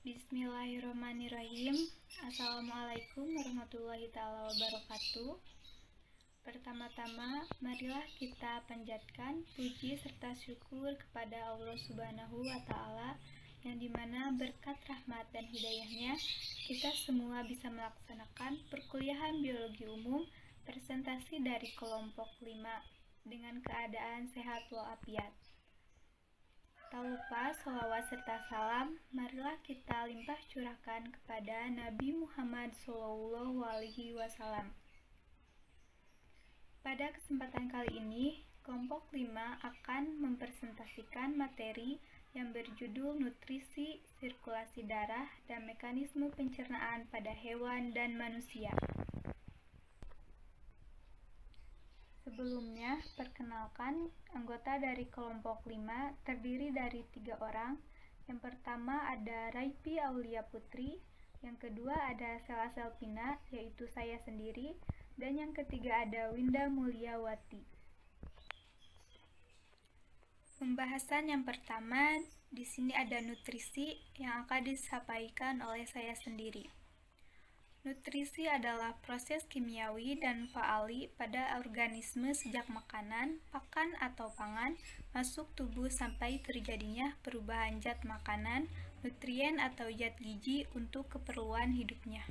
Bismillahirrahmanirrahim. Assalamualaikum warahmatullahi ta'ala wabarakatuh. Pertama-tama, marilah kita panjatkan puji serta syukur kepada Allah Subhanahu wa Ta'ala, yang dimana berkat rahmat dan hidayahnya kita semua bisa melaksanakan perkuliahan biologi umum presentasi dari kelompok 5 dengan keadaan sehat walafiat. Tak lupa sholawat serta salam marilah kita limpah curahkan kepada Nabi Muhammad SAW. Pada kesempatan kali ini, kelompok 5 akan mempresentasikan materi yang berjudul nutrisi, sirkulasi darah, dan mekanisme pencernaan pada hewan dan manusia. Sebelumnya, perkenalkan anggota dari kelompok 5 terdiri dari 3 orang. Yang pertama ada Raipi Aulia Putri, yang kedua ada Sela Selvina, yaitu saya sendiri, dan yang ketiga ada Winda Mulyawati. Pembahasan yang pertama, di sini ada nutrisi yang akan disampaikan oleh saya sendiri. Nutrisi adalah proses kimiawi dan faali pada organisme sejak makanan, pakan atau pangan masuk tubuh sampai terjadinya perubahan zat makanan, nutrien atau zat gizi untuk keperluan hidupnya.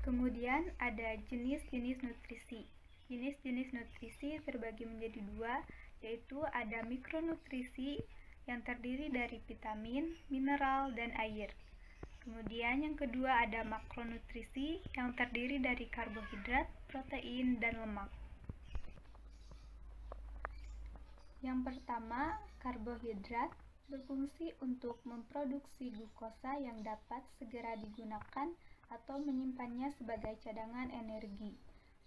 Kemudian ada jenis-jenis nutrisi. Jenis-jenis nutrisi terbagi menjadi 2, yaitu ada mikronutrisi yang terdiri dari vitamin, mineral, dan air. Kemudian yang kedua ada makronutrisi yang terdiri dari karbohidrat, protein, dan lemak. Yang pertama, karbohidrat berfungsi untuk memproduksi glukosa yang dapat segera digunakan atau menyimpannya sebagai cadangan energi.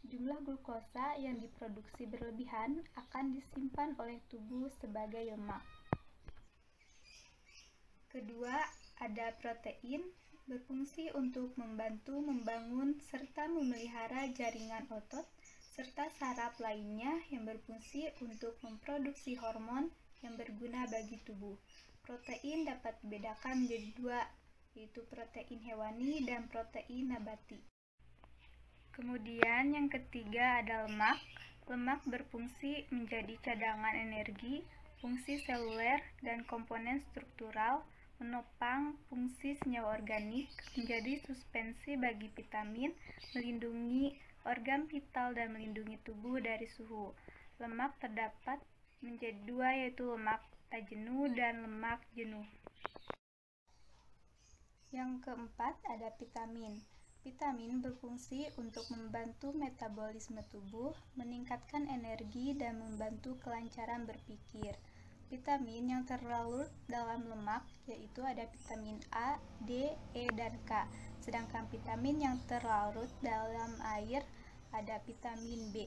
Jumlah glukosa yang diproduksi berlebihan akan disimpan oleh tubuh sebagai lemak. Kedua, ada protein, berfungsi untuk membantu membangun serta memelihara jaringan otot, serta saraf lainnya yang berfungsi untuk memproduksi hormon yang berguna bagi tubuh. Protein dapat dibedakan menjadi 2, yaitu protein hewani dan protein nabati. Kemudian yang ketiga ada lemak. Lemak berfungsi menjadi cadangan energi, fungsi seluler, dan komponen struktural, menopang fungsi senyawa organik, menjadi suspensi bagi vitamin, melindungi organ vital, dan melindungi tubuh dari suhu. Lemak terdapat menjadi 2, yaitu lemak tak jenuh dan lemak jenuh. Yang keempat ada vitamin. Vitamin berfungsi untuk membantu metabolisme tubuh, meningkatkan energi, dan membantu kelancaran berpikir. Vitamin yang terlarut dalam lemak yaitu ada vitamin A, D, E, dan K. Sedangkan vitamin yang terlarut dalam air ada vitamin B.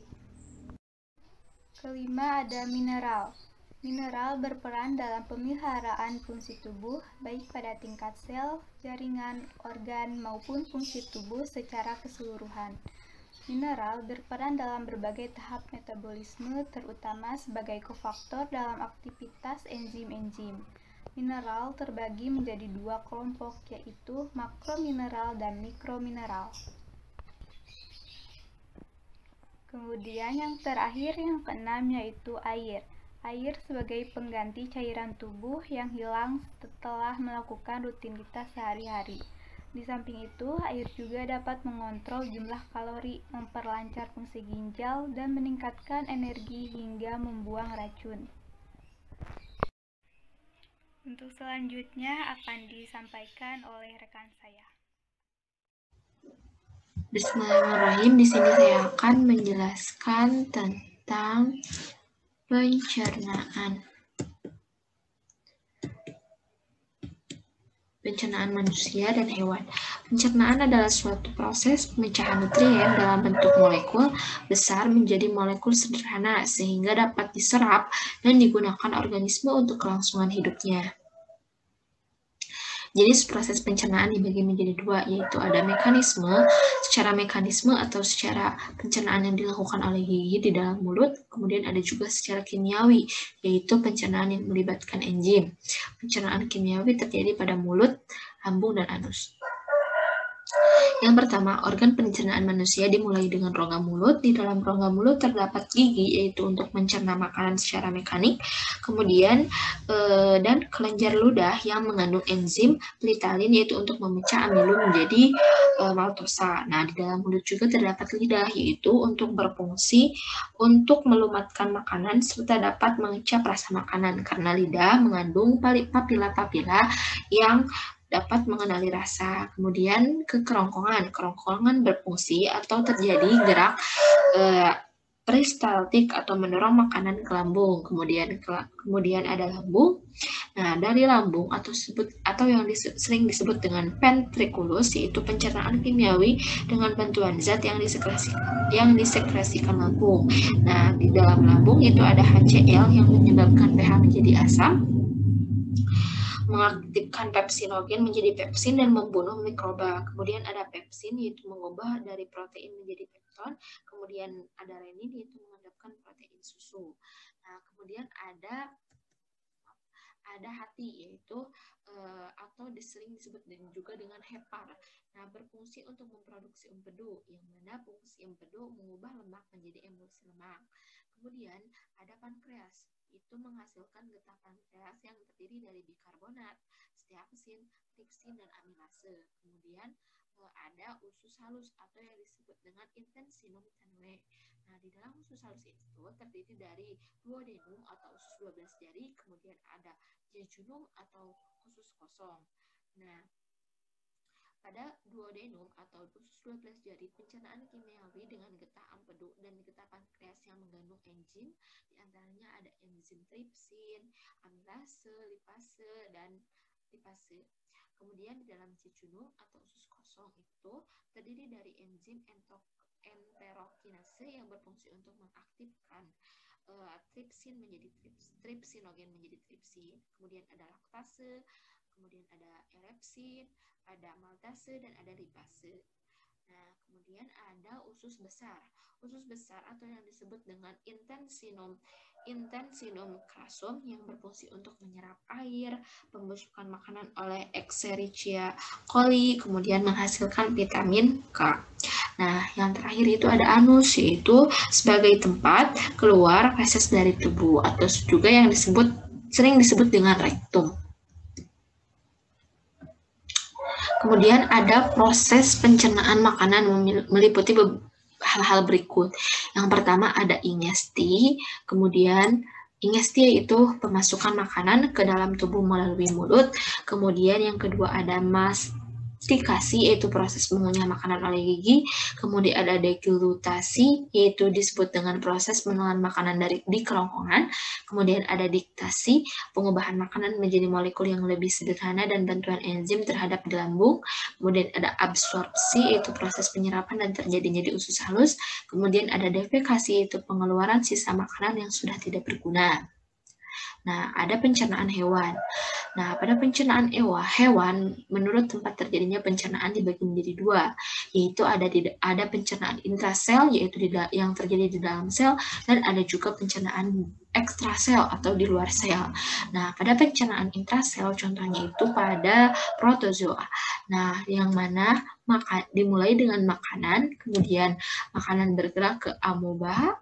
Kelima ada mineral. Mineral berperan dalam pemeliharaan fungsi tubuh baik pada tingkat sel, jaringan, organ, maupun fungsi tubuh secara keseluruhan. Mineral berperan dalam berbagai tahap metabolisme, terutama sebagai kofaktor dalam aktivitas enzim-enzim. Mineral terbagi menjadi 2 kelompok, yaitu makromineral dan mikromineral. Kemudian yang terakhir, yang keenam, yaitu air. Air sebagai pengganti cairan tubuh yang hilang setelah melakukan rutinitas sehari-hari. Di samping itu, air juga dapat mengontrol jumlah kalori, memperlancar fungsi ginjal, dan meningkatkan energi hingga membuang racun. Untuk selanjutnya akan disampaikan oleh rekan saya. Bismillahirrahmanirrahim. Di sini saya akan menjelaskan tentang pencernaan manusia dan hewan. Pencernaan adalah suatu proses pemecahan nutrien dalam bentuk molekul besar menjadi molekul sederhana sehingga dapat diserap dan digunakan organisme untuk kelangsungan hidupnya. Jadi proses pencernaan dibagi menjadi dua, yaitu ada secara mekanisme atau secara pencernaan yang dilakukan oleh gigi di dalam mulut, kemudian ada juga secara kimiawi, yaitu pencernaan yang melibatkan enzim. Pencernaan kimiawi terjadi pada mulut, lambung, dan anus. Yang pertama, organ pencernaan manusia dimulai dengan rongga mulut. Di dalam rongga mulut terdapat gigi, yaitu untuk mencerna makanan secara mekanik. Kemudian, dan kelenjar ludah yang mengandung enzim pelitalin, yaitu untuk memecah amilum menjadi maltosa. Nah, di dalam mulut juga terdapat lidah, yaitu untuk berfungsi untuk melumatkan makanan serta dapat mengecap rasa makanan, karena lidah mengandung papila-papila yang dapat mengenali rasa. Kemudian ke kerongkongan. Kerongkongan berfungsi atau terjadi gerak peristaltik atau mendorong makanan ke lambung. Kemudian ada lambung. Nah, dari lambung atau yang sering disebut dengan ventriculus, yaitu pencernaan kimiawi dengan bantuan zat yang disekresikan lambung. Nah, di dalam lambung itu ada HCl yang menyebabkan pH menjadi asam, mengaktifkan pepsinogen menjadi pepsin dan membunuh mikroba. Kemudian ada pepsin, yaitu mengubah dari protein menjadi pepton. Kemudian ada renin, yaitu mengendapkan protein susu. Nah, kemudian ada hati, yaitu atau sering disebut juga dengan hepar. Nah, berfungsi untuk memproduksi empedu, yang mana fungsi empedu mengubah lemak menjadi emulsi lemak. Kemudian ada pankreas, itu menghasilkan getah pankreas yang terdiri dari bikarbonat, stearin, tripsin, dan amilase. Kemudian ada usus halus atau yang disebut dengan intestinum tenue. Nah, di dalam usus halus itu terdiri dari duodenum atau usus 12 jari, kemudian ada jejunum atau usus kosong. Nah, pada duodenum atau usus 12 jari, pencernaan kimiawi dengan getah empedu dan getah pankreas yang mengandung enzim, diantaranya ada enzim tripsin, amilase, lipase, dan lipase. Kemudian di dalam jejunum atau usus kosong itu terdiri dari enzim enterokinase yang berfungsi untuk mengaktifkan tripsin menjadi tripsinogen menjadi tripsin. Kemudian ada laktase, kemudian ada erepsin, ada maltase, dan ada lipase. Nah, kemudian ada usus besar. Usus besar atau yang disebut dengan intestinum crassum yang berfungsi untuk menyerap air, pembusukan makanan oleh Escherichia coli, kemudian menghasilkan vitamin K. Nah, yang terakhir itu ada anus, yaitu sebagai tempat keluar feses dari tubuh atau juga yang sering disebut dengan rektum. Kemudian ada proses pencernaan makanan meliputi hal-hal berikut. Yang pertama ada ingesti, kemudian ingesti yaitu pemasukan makanan ke dalam tubuh melalui mulut. Kemudian yang kedua ada mastikasi, yaitu proses mengunyah makanan oleh gigi. Kemudian ada deglutasi, yaitu disebut dengan proses menelan makanan di kerongkongan. Kemudian ada diktasi, pengubahan makanan menjadi molekul yang lebih sederhana dan bantuan enzim terhadap di lambung. Kemudian ada absorpsi, yaitu proses penyerapan dan terjadinya di usus halus. Kemudian ada defekasi, yaitu pengeluaran sisa makanan yang sudah tidak berguna. Nah, ada pencernaan hewan. Nah, pada pencernaan hewan, menurut tempat terjadinya pencernaan dibagi menjadi dua, yaitu ada pencernaan intrasel, yaitu yang terjadi di dalam sel, dan ada juga pencernaan ekstrasel atau di luar sel. Nah, pada pencernaan intrasel, contohnya itu pada protozoa. Nah, yang mana dimulai dengan makanan, kemudian makanan bergerak ke amoeba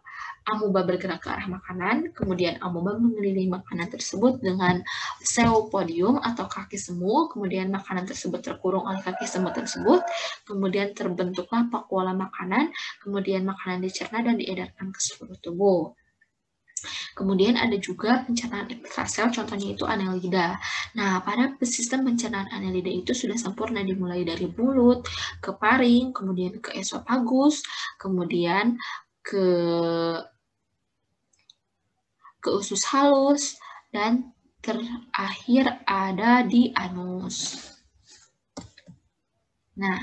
bergerak ke arah makanan, kemudian amoeba mengelilingi makanan tersebut dengan pseudopodium atau kaki semu, kemudian makanan tersebut terkurung oleh kaki semu tersebut, kemudian terbentuklah pakuala makanan, kemudian makanan dicerna dan diedarkan ke seluruh tubuh. Kemudian ada juga pencernaan ekstrasel, contohnya itu annelida. Nah, pada sistem pencernaan annelida itu sudah sempurna dimulai dari mulut, ke paring, kemudian ke esofagus, kemudian ke usus halus, dan terakhir ada di anus. Nah,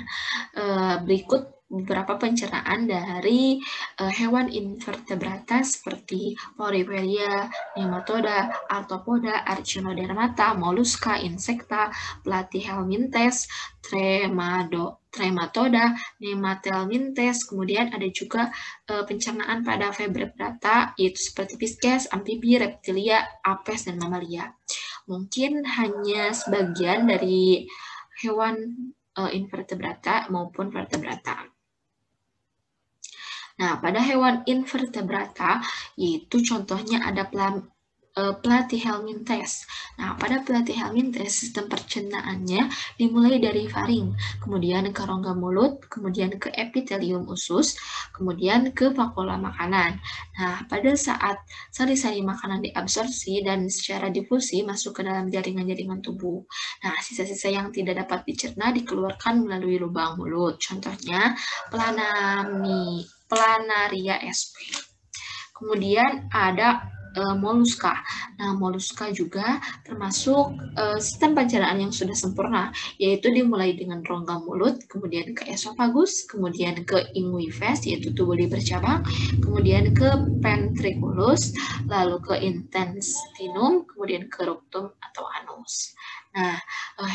berikut beberapa pencernaan dari hewan invertebrata seperti Porifera, Nematoda, Arthropoda, Arachnodermata, Mollusca, Insecta, Platyhelminthes, Trematoda, Nematelminthes. Kemudian ada juga pencernaan pada vertebrata yaitu seperti Pisces, amfibi, reptilia, apes, dan mamalia. Mungkin hanya sebagian dari hewan invertebrata maupun vertebrata. Nah, pada hewan invertebrata, yaitu contohnya ada Platyhelminthes. Nah, pada Platyhelminthes, sistem pencernaannya dimulai dari faring, kemudian ke rongga mulut, kemudian ke epitelium usus, kemudian ke vakuola makanan. Nah, pada saat sari-sari makanan diabsorpsi dan secara difusi masuk ke dalam jaringan-jaringan tubuh. Nah, sisa-sisa yang tidak dapat dicerna dikeluarkan melalui lubang mulut. Contohnya, Planaria sp. Kemudian ada Mollusca. Nah, Mollusca juga termasuk sistem pencernaan yang sudah sempurna, yaitu dimulai dengan rongga mulut, kemudian ke esofagus, kemudian ke inguives, yaitu tubuh bercabang, kemudian ke ventriculus, lalu ke intestinum, kemudian ke rectum atau anus. Nah,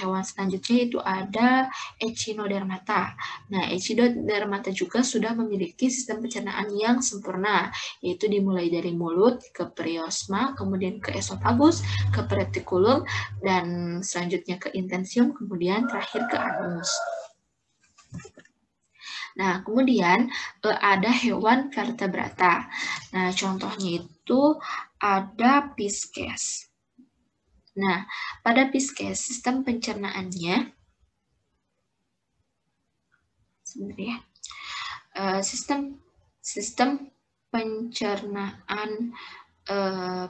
hewan selanjutnya itu ada Echinodermata. Nah, Echinodermata juga sudah memiliki sistem pencernaan yang sempurna, yaitu dimulai dari mulut ke periosma, kemudian ke esofagus, ke reticulum, dan selanjutnya ke intestinum, kemudian terakhir ke anus. Nah, kemudian ada hewan vertebrata. Nah, contohnya itu ada Pisces. Nah, pada Pisces, sistem pencernaannya sebenarnya sistem pencernaan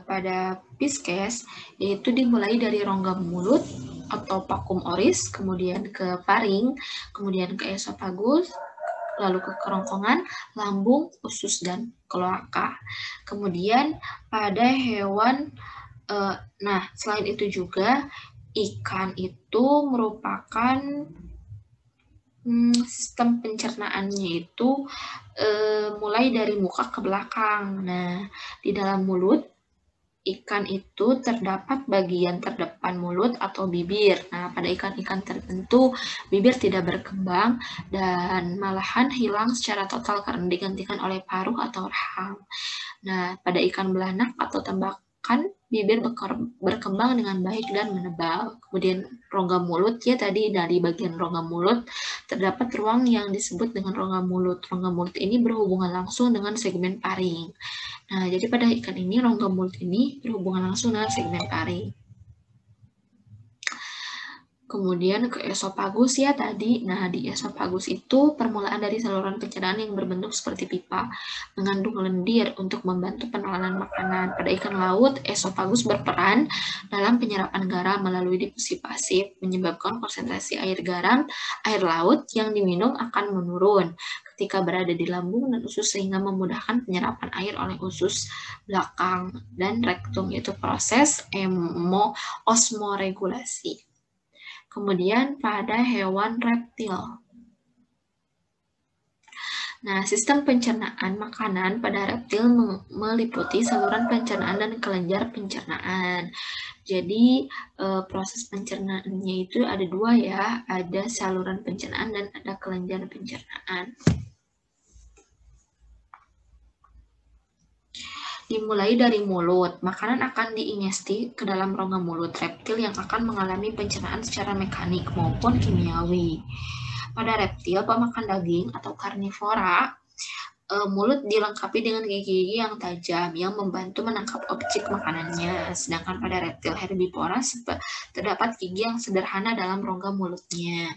pada Pisces yaitu dimulai dari rongga mulut atau vacuum oris, kemudian ke faring, kemudian ke esofagus, lalu ke kerongkongan, lambung, usus, dan kloaka. Kemudian pada hewan nah, selain itu juga ikan itu merupakan sistem pencernaannya itu mulai dari muka ke belakang. Nah, di dalam mulut ikan itu terdapat bagian terdepan mulut atau bibir. Nah, pada ikan-ikan tertentu bibir tidak berkembang dan malahan hilang secara total karena digantikan oleh paruh atau rahang. Nah, pada ikan belanak atau tembakan, bibir berkembang dengan baik dan menebal. Kemudian rongga mulut, ya tadi dari bagian rongga mulut terdapat ruang yang disebut dengan rongga mulut. Rongga mulut ini berhubungan langsung dengan segmen paring. Nah, jadi pada ikan ini rongga mulut ini berhubungan langsung dengan segmen paring. Kemudian ke esofagus ya tadi. Nah, di esofagus itu permulaan dari saluran pencernaan yang berbentuk seperti pipa, mengandung lendir untuk membantu penolanan makanan. Pada ikan laut, esofagus berperan dalam penyerapan garam melalui difusi pasif, menyebabkan konsentrasi air laut yang diminum akan menurun ketika berada di lambung dan usus sehingga memudahkan penyerapan air oleh usus belakang dan rektum, yaitu proses osmoregulasi. Kemudian pada hewan reptil. Nah, sistem pencernaan makanan pada reptil meliputi saluran pencernaan dan kelenjar pencernaan. Jadi, proses pencernaannya itu ada dua ya, ada saluran pencernaan dan ada kelenjar pencernaan. Dimulai dari mulut, makanan akan diingesti ke dalam rongga mulut reptil yang akan mengalami pencernaan secara mekanik maupun kimiawi. Pada reptil pemakan daging atau karnivora, mulut dilengkapi dengan gigi-gigi yang tajam yang membantu menangkap objek makanannya. Sedangkan pada reptil herbivora terdapat gigi yang sederhana dalam rongga mulutnya.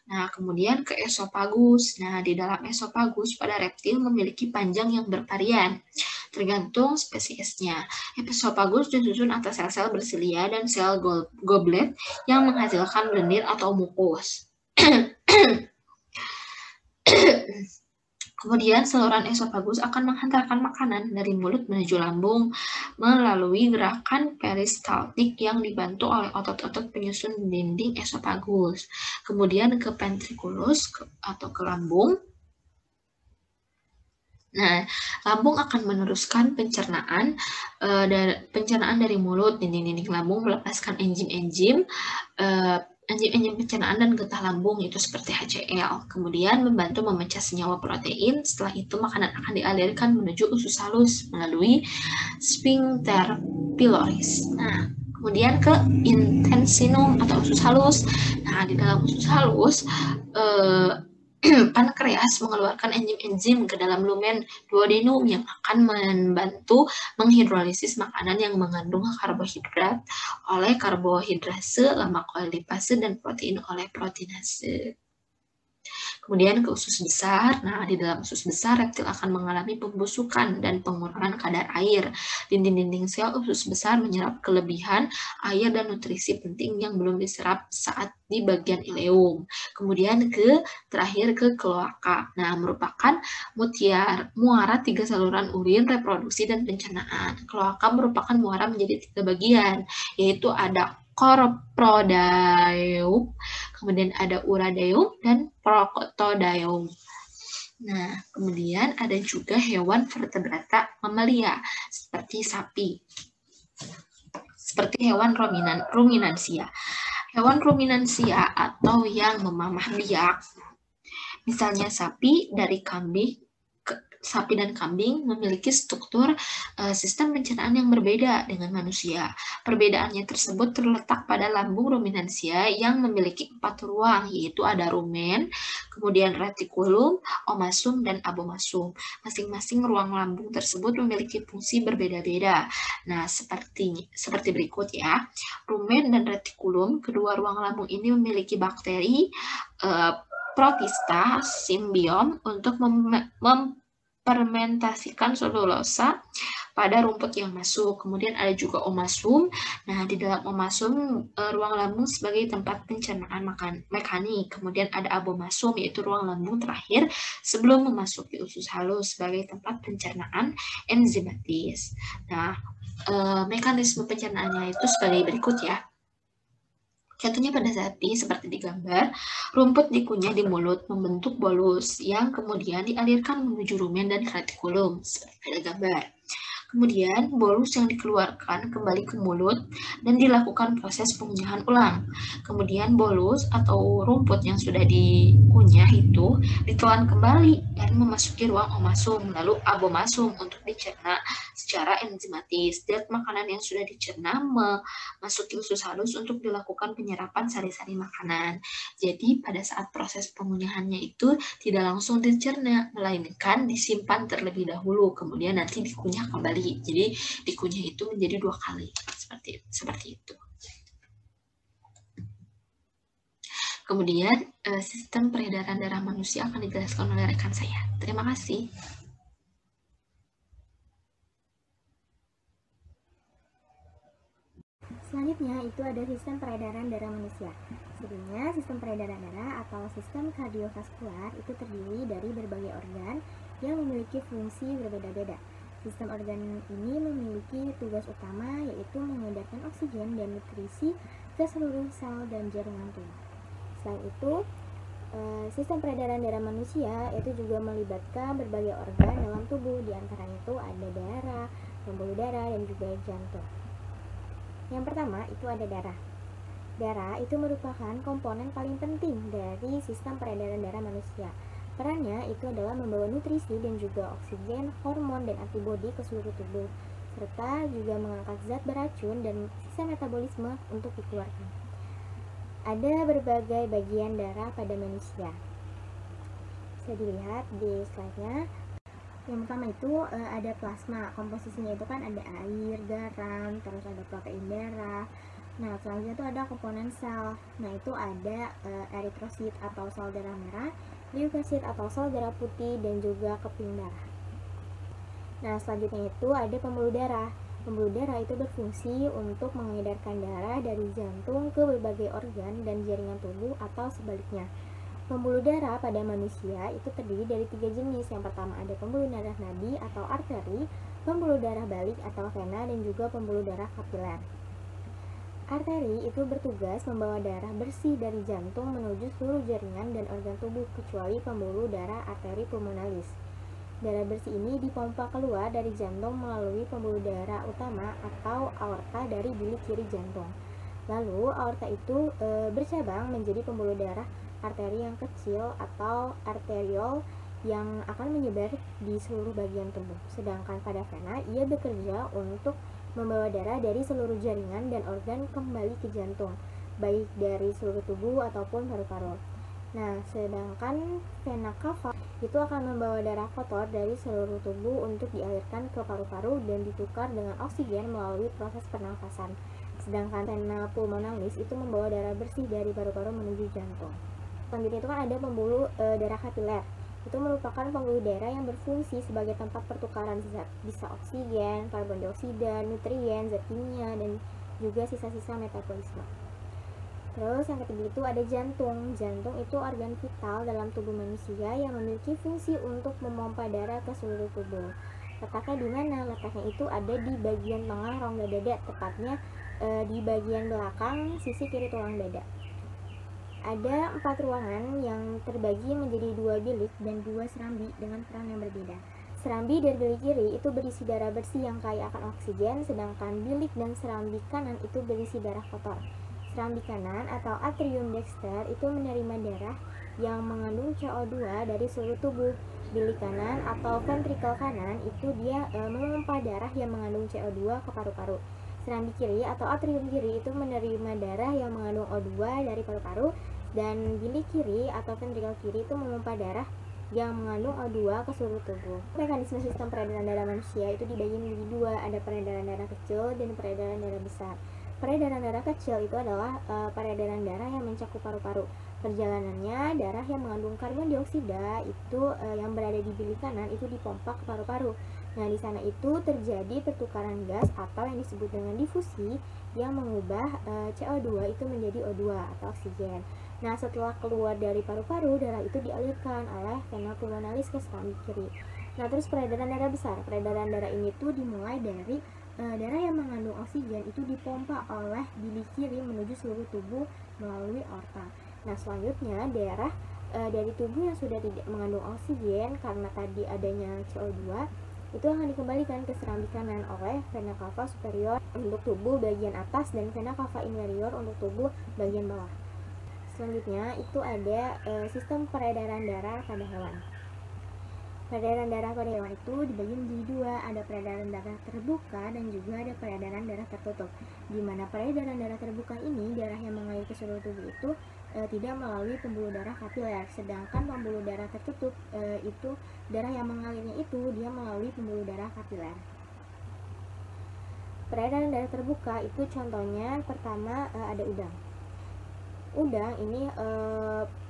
Nah, kemudian ke esofagus. Nah, di dalam esofagus pada reptil memiliki panjang yang bervarian, tergantung spesiesnya. Esofagus disusun atas sel-sel bersilia dan sel goblet yang menghasilkan lendir atau mukus. Kemudian saluran esofagus akan menghantarkan makanan dari mulut menuju lambung melalui gerakan peristaltik yang dibantu oleh otot-otot penyusun dinding esofagus. Kemudian ke ventriculus atau ke lambung. Nah, lambung akan meneruskan pencernaan dari mulut, dinding-dinding lambung melepaskan enzim-enzim pencernaan dan getah lambung itu seperti HCl. Kemudian membantu memecah senyawa protein. Setelah itu makanan akan dialirkan menuju usus halus melalui sphincter pylorus. Nah, kemudian ke intestinum atau usus halus. Nah, di dalam usus halus pankreas mengeluarkan enzim-enzim ke dalam lumen duodenum yang akan membantu menghidrolisis makanan yang mengandung karbohidrat oleh karbohidrase, lemak oleh lipase, dan protein oleh proteinase. Kemudian ke usus besar. Nah, di dalam usus besar reptil akan mengalami pembusukan dan pengurangan kadar air. Dinding-dinding sel usus besar menyerap kelebihan air dan nutrisi penting yang belum diserap saat di bagian ileum. Kemudian terakhir ke kloaka. Nah, merupakan muara 3 saluran urin, reproduksi, dan pencernaan. Kloaka merupakan muara menjadi 3 bagian, yaitu ada coprodaeum, kemudian ada uradeum, dan proctodaeum. Nah, kemudian ada juga hewan vertebrata mamalia, seperti sapi. Seperti hewan ruminansia. Hewan ruminansia atau yang memamah biak, misalnya sapi dan kambing memiliki struktur sistem pencernaan yang berbeda dengan manusia. Perbedaannya tersebut terletak pada lambung ruminansia yang memiliki 4 ruang, yaitu ada rumen, kemudian retikulum, omasum, dan abomasum. Masing-masing ruang lambung tersebut memiliki fungsi berbeda-beda. Nah, seperti berikut ya. Rumen dan retikulum, kedua ruang lambung ini memiliki bakteri protista simbiom untuk fermentasikan selulosa pada rumput yang masuk. Kemudian ada juga omasum. Nah, di dalam omasum ruang lambung sebagai tempat pencernaan mekanik. Kemudian ada abomasum, yaitu ruang lambung terakhir sebelum memasuki usus halus sebagai tempat pencernaan enzimatis. Nah, mekanisme pencernaannya itu sebagai berikut ya. Contohnya pada sapi seperti di gambar, rumput dikunyah di mulut membentuk bolus yang kemudian dialirkan menuju rumen dan retikulum seperti pada gambar. Kemudian bolus yang dikeluarkan kembali ke mulut dan dilakukan proses pengunyahan ulang. Kemudian bolus atau rumput yang sudah dikunyah itu ditelan kembali dan memasuki ruang omasum lalu abomasum untuk dicerna secara enzimatis. Dan makanan yang sudah dicerna memasuki usus halus untuk dilakukan penyerapan sari-sari makanan. Jadi pada saat proses pengunyahannya itu tidak langsung dicerna, melainkan disimpan terlebih dahulu, kemudian nanti dikunyah kembali. Jadi dikunyah itu menjadi 2 kali, seperti itu. Kemudian sistem peredaran darah manusia akan dijelaskan oleh rekan saya. Terima kasih. Selanjutnya itu ada sistem peredaran darah manusia. Sebelumnya, sistem peredaran darah atau sistem kardiovaskular itu terdiri dari berbagai organ yang memiliki fungsi berbeda-beda. Sistem organ ini memiliki tugas utama yaitu mengedarkan oksigen dan nutrisi ke seluruh sel dan jaringan tubuh. Selain itu, sistem peredaran darah manusia itu juga melibatkan berbagai organ dalam tubuh, diantaranya itu ada darah, pembuluh darah, dan juga jantung. Yang pertama itu ada darah. Darah itu merupakan komponen paling penting dari sistem peredaran darah manusia. Perannya itu adalah membawa nutrisi dan juga oksigen, hormon, dan antibodi ke seluruh tubuh, serta juga mengangkat zat beracun dan sisa metabolisme untuk dikeluarkan. Ada berbagai bagian darah pada manusia. Bisa dilihat di slide-nya. Yang pertama itu ada plasma. Komposisinya itu kan ada air, garam, terus ada protein darah. Nah, selanjutnya itu ada komponen sel. Nah, itu ada eritrosit atau sel darah merah, leukosit atau sel darah putih, dan juga keping darah. Nah, selanjutnya itu ada pembuluh darah. Pembuluh darah itu berfungsi untuk mengedarkan darah dari jantung ke berbagai organ dan jaringan tubuh atau sebaliknya. Pembuluh darah pada manusia itu terdiri dari 3 jenis. Yang pertama ada pembuluh darah nadi atau arteri, pembuluh darah balik atau vena, dan juga pembuluh darah kapiler. Arteri itu bertugas membawa darah bersih dari jantung menuju seluruh jaringan dan organ tubuh kecuali pembuluh darah arteri pulmonalis. Darah bersih ini dipompa keluar dari jantung melalui pembuluh darah utama atau aorta dari bilik kiri jantung. Lalu aorta itu bercabang menjadi pembuluh darah arteri yang kecil atau arteriol yang akan menyebar di seluruh bagian tubuh. Sedangkan pada vena, ia bekerja untuk membawa darah dari seluruh jaringan dan organ kembali ke jantung, baik dari seluruh tubuh ataupun paru-paru. Nah, sedangkan vena cava itu akan membawa darah kotor dari seluruh tubuh untuk dialirkan ke paru-paru dan ditukar dengan oksigen melalui proses pernafasan. Sedangkan vena pulmonalis itu membawa darah bersih dari paru-paru menuju jantung. Selanjutnya itu kan ada pembuluh darah kapiler. Itu merupakan pembuluh darah yang berfungsi sebagai tempat pertukaran sisa oksigen, karbon dioksida, nutrien, zat kimia, dan juga sisa-sisa metabolisme. Terus yang ketiga itu ada jantung. Jantung itu organ vital dalam tubuh manusia yang memiliki fungsi untuk memompa darah ke seluruh tubuh. Letaknya di mana? Letaknya itu ada di bagian tengah rongga dada, tepatnya di bagian belakang sisi kiri tulang dada. Ada 4 ruangan yang terbagi menjadi 2 bilik dan 2 serambi dengan peran yang berbeda. Serambi dari bilik kiri itu berisi darah bersih yang kaya akan oksigen, sedangkan bilik dan serambi kanan itu berisi darah kotor. Serambi kanan atau atrium dexter itu menerima darah yang mengandung CO2 dari seluruh tubuh. Bilik kanan atau ventrikel kanan itu dia memompa darah yang mengandung CO2 ke paru-paru. Serambi kiri atau atrium kiri itu menerima darah yang mengandung O2 dari paru-paru, dan bilik kiri atau ventrikel kiri itu memompa darah yang mengandung O2 ke seluruh tubuh. Mekanisme sistem peredaran darah manusia itu dibagi menjadi 2, ada peredaran darah kecil dan peredaran darah besar. Peredaran darah kecil itu adalah peredaran darah yang mencakup paru-paru. Perjalanannya, darah yang mengandung karbon dioksida itu yang berada di bilik kanan itu dipompa ke paru-paru. Nah, di sana itu terjadi pertukaran gas atau yang disebut dengan difusi yang mengubah CO2 itu menjadi O2 atau oksigen. Nah, setelah keluar dari paru-paru, darah itu dialirkan oleh vena pulmonalis ke serambi kiri. Nah, terus peredaran darah besar. Peredaran darah ini tuh dimulai dari darah yang mengandung oksigen itu dipompa oleh bilik kiri menuju seluruh tubuh melalui aorta. Nah, selanjutnya darah dari tubuh yang sudah tidak mengandung oksigen karena tadi adanya CO2 itu akan dikembalikan ke serambi kanan oleh vena cava superior untuk tubuh bagian atas dan vena cava inferior untuk tubuh bagian bawah. Selanjutnya itu ada sistem peredaran darah pada hewan. Peredaran darah pada hewan itu dibagi menjadi 2, ada peredaran darah terbuka dan juga ada peredaran darah tertutup. Di mana peredaran darah terbuka ini, darah yang mengalir ke seluruh tubuh itu tidak melalui pembuluh darah kapiler, sedangkan pembuluh darah tertutup itu darah yang mengalirnya itu dia melalui pembuluh darah kapiler. Peredaran darah terbuka itu contohnya pertama ada udang. Udang ini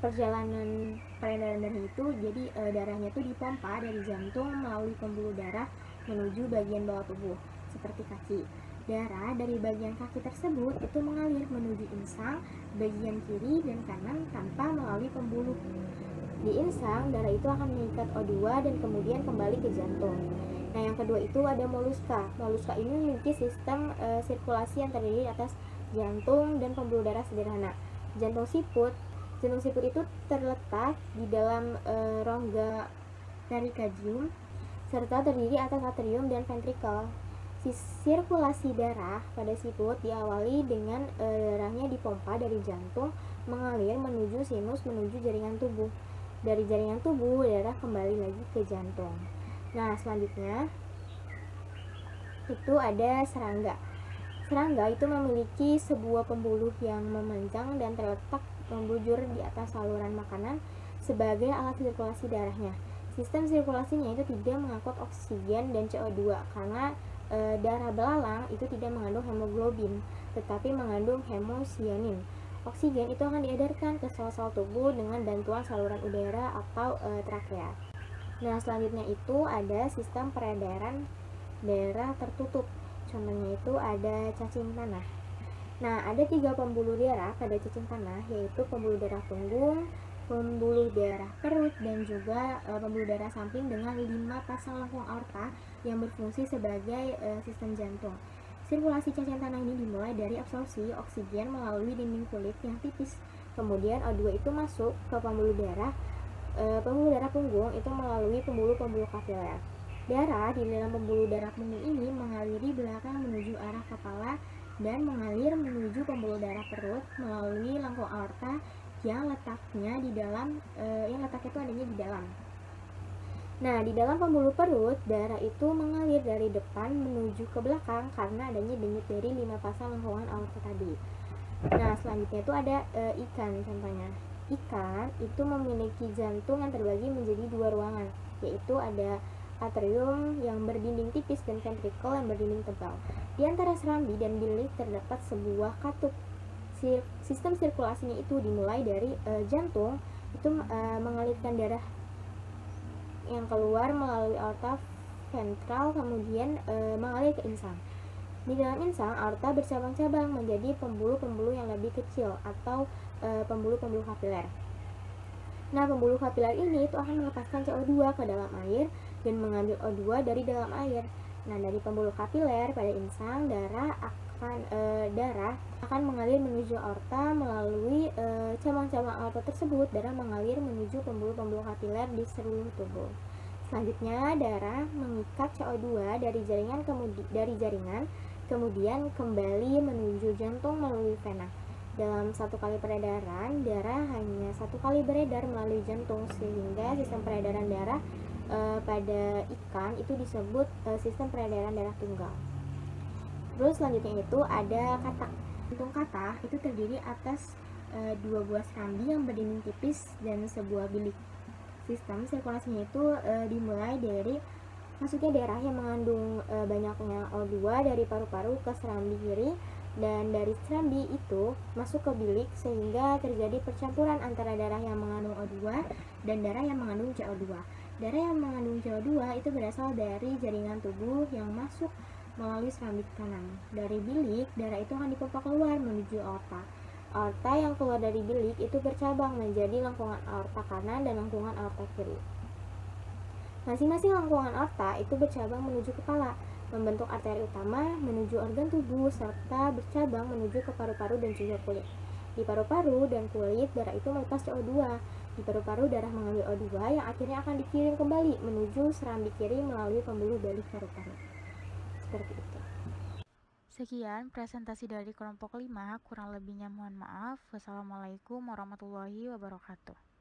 perjalanan peredaran darah itu jadi darahnya itu dipompa dari jantung melalui pembuluh darah menuju bagian bawah tubuh seperti kaki. Darah dari bagian kaki tersebut itu mengalir menuju insang bagian kiri dan kanan tanpa melalui pembuluh. Di insang, darah itu akan mengikat O2 dan kemudian kembali ke jantung. Nah, yang kedua itu ada moluska. Moluska ini memiliki sistem sirkulasi yang terdiri atas jantung dan pembuluh darah sederhana. Jantung siput itu terletak di dalam rongga perikardium serta terdiri atas atrium dan ventrikel. Sirkulasi darah pada siput diawali dengan darahnya dipompa dari jantung mengalir menuju sinus menuju jaringan tubuh. Dari jaringan tubuh, darah kembali lagi ke jantung. Nah, selanjutnya itu ada serangga. Serangga itu memiliki sebuah pembuluh yang memanjang dan terletak membujur di atas saluran makanan sebagai alat sirkulasi darahnya. Sistem sirkulasinya itu tidak mengangkut oksigen dan CO2 karena darah belalang itu tidak mengandung hemoglobin, tetapi mengandung hemosianin. Oksigen itu akan diedarkan ke sel-sel tubuh dengan bantuan saluran udara atau trakea. Nah, selanjutnya itu ada sistem peredaran darah tertutup. Contohnya itu ada cacing tanah. Nah, ada 3 pembuluh darah pada cacing tanah, yaitu pembuluh darah punggung, pembuluh darah perut, dan juga pembuluh darah samping dengan 5 pasang lengkung aorta yang berfungsi sebagai sistem jantung. Sirkulasi cacing tanah ini dimulai dari absorpsi oksigen melalui dinding kulit yang tipis. Kemudian O2 itu masuk ke pembuluh darah pembuluh darah punggung itu melalui pembuluh-pembuluh kapiler. Darah di dalam pembuluh darah punggung ini mengaliri belakang menuju arah kepala dan mengalir menuju pembuluh darah perut melalui lengkung aorta yang letaknya di dalam, yang letaknya itu adanya di dalam. Nah, di dalam pembuluh perut, darah itu mengalir dari depan menuju ke belakang karena adanya denyut dari 5 pasang lengkungan aorta tadi. Nah, selanjutnya itu ada ikan contohnya. Ikan itu memiliki jantung yang terbagi menjadi 2 ruangan, yaitu ada atrium yang berdinding tipis dan ventricle yang berdinding tebal. Di antara serambi dan bilik terdapat sebuah katup. Sistem sirkulasinya itu dimulai dari jantung itu mengalirkan darah yang keluar melalui aorta ventral kemudian mengalir ke insang. Di dalam insang, aorta bercabang-cabang menjadi pembuluh-pembuluh yang lebih kecil atau pembuluh-pembuluh kapiler. Nah, pembuluh kapiler ini itu akan melepaskan CO2 ke dalam air dan mengambil O2 dari dalam air. Nah, dari pembuluh kapiler pada insang, darah akan mengalir menuju aorta melalui cabang-cabang aorta tersebut. Darah mengalir menuju pembuluh-pembuluh kapiler di seluruh tubuh. Selanjutnya, darah mengikat CO2 dari jaringan kemudian kembali menuju jantung melalui vena. Dalam satu kali peredaran, darah hanya satu kali beredar melalui jantung, sehingga sistem peredaran darah pada ikan itu disebut sistem peredaran darah tunggal. Terus selanjutnya itu ada katak. Jantung katak itu terdiri atas 2 buah serambi yang berdinding tipis dan sebuah bilik. Sistem sirkulasinya itu dimulai dari masuknya darah yang mengandung banyaknya O2 dari paru-paru ke serambi kiri, dan dari serambi itu masuk ke bilik sehingga terjadi percampuran antara darah yang mengandung O2 dan darah yang mengandung CO2. Darah yang mengandung CO2 itu berasal dari jaringan tubuh yang masuk melalui serambi kanan. Dari bilik, darah itu akan dipompa keluar menuju aorta. Aorta yang keluar dari bilik itu bercabang menjadi lengkungan aorta kanan dan lengkungan aorta kiri. Masing-masing lengkungan aorta itu bercabang menuju kepala, membentuk arteri utama menuju organ tubuh, serta bercabang menuju ke paru-paru dan juga kulit. Di paru-paru dan kulit, darah itu melepas CO2. Di paru-paru, darah mengambil O2 yang akhirnya akan dikirim kembali menuju serambi kiri melalui pembuluh balik paru-paru. Seperti itu. Sekian presentasi dari kelompok 5, kurang lebihnya mohon maaf. Wassalamualaikum warahmatullahi wabarakatuh.